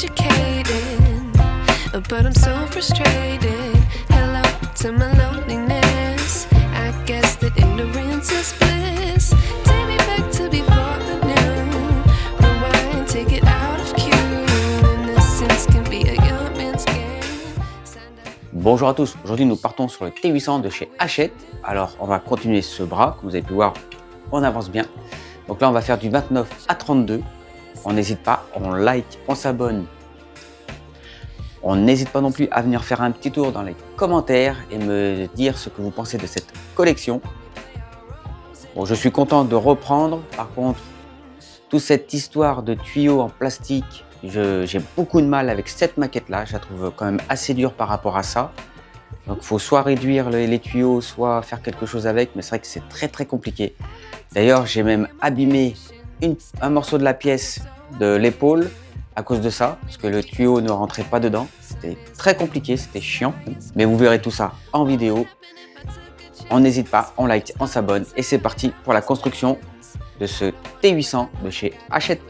educated, but I'm so frustrated. Hello to my loneliness. I guess that ignorance is bliss. Take me back to before the new. Rewind, take it out of cue. Innocence can be a young man's game. Bonjour à tous, aujourd'hui nous partons sur le T800 de chez Hachette. Alors on va continuer ce bras, comme vous avez pu voir, on avance bien. Donc là on va faire du 29 à 32. On n'hésite pas, on like, on s'abonne. On n'hésite pas non plus à venir faire un petit tour dans les commentaires et me dire ce que vous pensez de cette collection. Bon, je suis content de reprendre. Par contre, toute cette histoire de tuyaux en plastique, j'ai beaucoup de mal avec cette maquette-là. Je la trouve quand même assez dure par rapport à ça. Donc il faut soit réduire les tuyaux, soit faire quelque chose avec. Mais c'est vrai que c'est très compliqué. D'ailleurs, j'ai même abîmé un morceau de la pièce de l'épaule à cause de ça, parce que le tuyau ne rentrait pas dedans. C'était très compliqué, c'était chiant, mais vous verrez tout ça en vidéo. On n'hésite pas, on like, on s'abonne et c'est parti pour la construction de ce T800 de chez Hachette.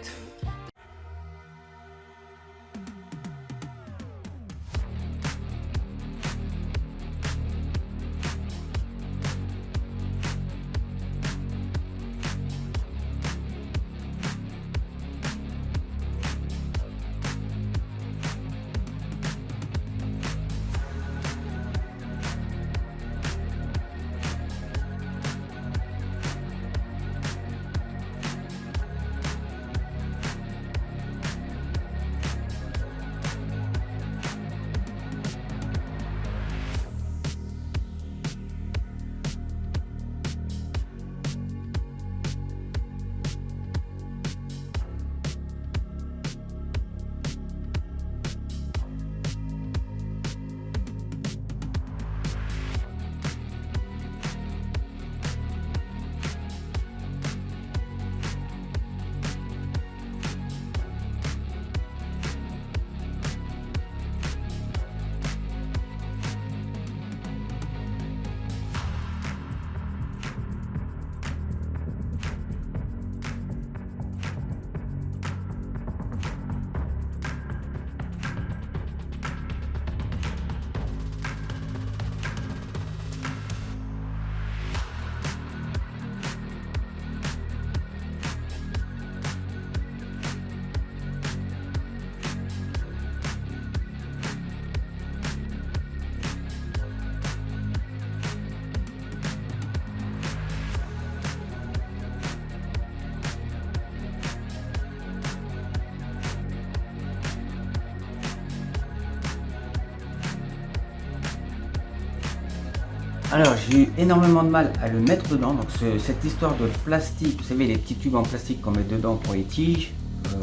Alors j'ai eu énormément de mal à le mettre dedans, donc cette histoire de plastique, vous savez les petits tubes en plastique qu'on met dedans pour les tiges,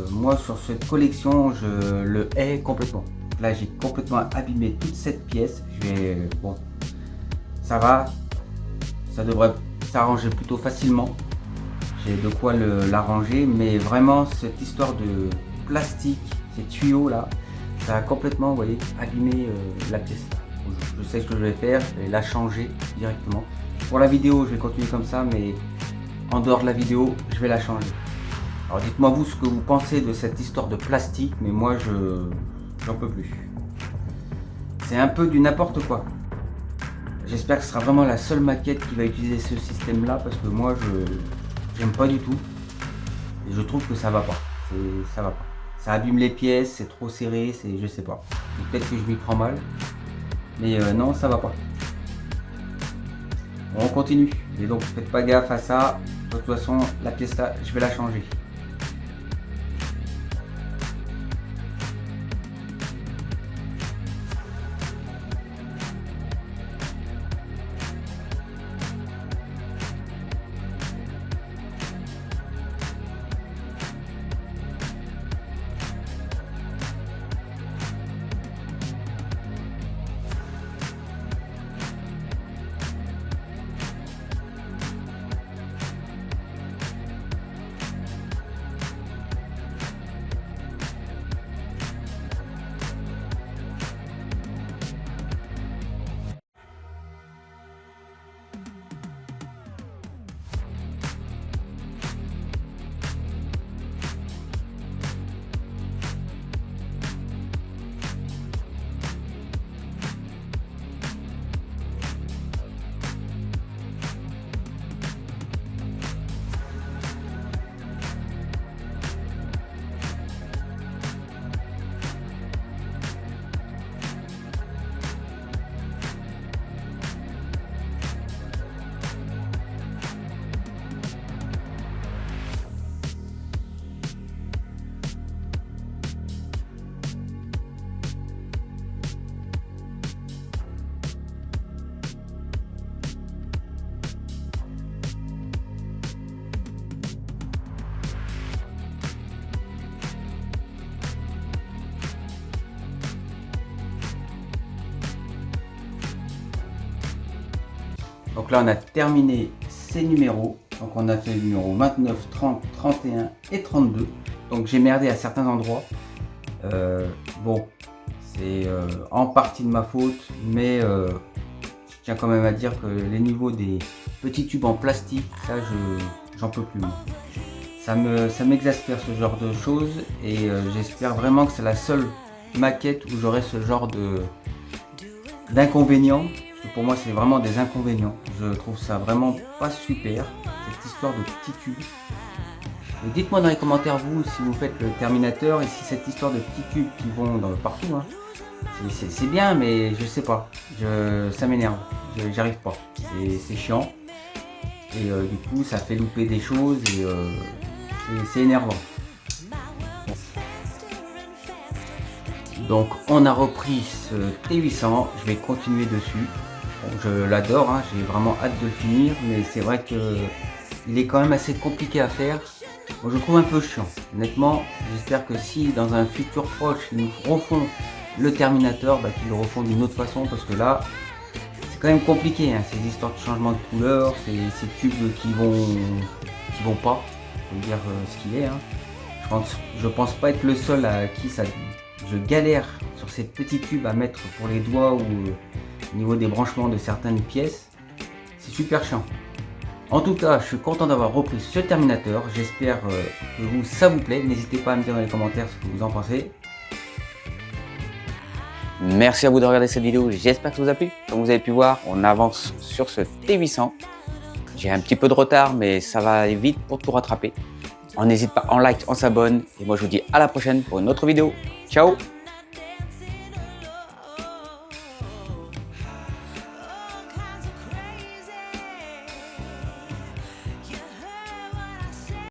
moi sur cette collection je le hais complètement. Là j'ai complètement abîmé toute cette pièce, bon ça va, ça devrait s'arranger plutôt facilement, j'ai de quoi l'arranger, mais vraiment cette histoire de plastique, ces tuyaux là, ça a complètement, vous voyez, abîmé la pièce. Je sais ce que je vais faire, je vais la changer directement. Pour la vidéo, je vais continuer comme ça, mais en dehors de la vidéo, je vais la changer. Alors dites-moi vous ce que vous pensez de cette histoire de plastique, mais moi j'en peux plus. C'est un peu du n'importe quoi. J'espère que ce sera vraiment la seule maquette qui va utiliser ce système-là, parce que moi j'aime pas du tout. Et je trouve que ça va pas. Ça va pas. Ça abîme les pièces, c'est trop serré, je sais pas. Peut-être que je m'y prends mal. Mais non, ça va pas. On continue. Et donc faites pas gaffe à ça. De toute façon, la pièce là, je vais la changer. Donc là on a terminé ces numéros. Donc on a fait le numéro 29, 30, 31 et 32. Donc j'ai merdé à certains endroits. Bon, c'est en partie de ma faute, mais je tiens quand même à dire que les niveaux des petits tubes en plastique, ça j'en peux plus. Ça m'exaspère ce genre de choses et j'espère vraiment que c'est la seule maquette où j'aurai ce genre d'inconvénients. Parce que pour moi c'est vraiment des inconvénients. Je trouve ça vraiment pas super, cette histoire de petits tubes. Dites-moi dans les commentaires vous si vous faites le Terminator et si cette histoire de petits tubes qui vont partout, hein, c'est bien mais je sais pas, ça m'énerve, j'arrive pas, c'est chiant et du coup ça fait louper des choses et c'est énervant. Donc on a repris ce T800, je vais continuer dessus. Bon, je l'adore, hein, j'ai vraiment hâte de le finir, mais c'est vrai que il est quand même assez compliqué à faire. Bon, je le trouve un peu chiant. Honnêtement, j'espère que si dans un futur proche ils nous refont le Terminator, qu'ils le refont d'une autre façon, parce que là c'est quand même compliqué, hein, ces histoires de changement de couleur, ces tubes qui vont pas, faut dire ce qu'il est. Hein. Je pense pas être le seul à qui je galère sur ces petits tubes à mettre pour les doigts ou au niveau des branchements de certaines pièces. C'est super chiant. En tout cas, je suis content d'avoir repris ce Terminator. J'espère que ça vous plaît. N'hésitez pas à me dire dans les commentaires ce que vous en pensez. Merci à vous de regarder cette vidéo. J'espère que ça vous a plu. Comme vous avez pu voir, on avance sur ce T800. J'ai un petit peu de retard, mais ça va aller vite pour tout rattraper. On n'hésite pas, on like, on s'abonne. Et moi, je vous dis à la prochaine pour une autre vidéo. Ciao!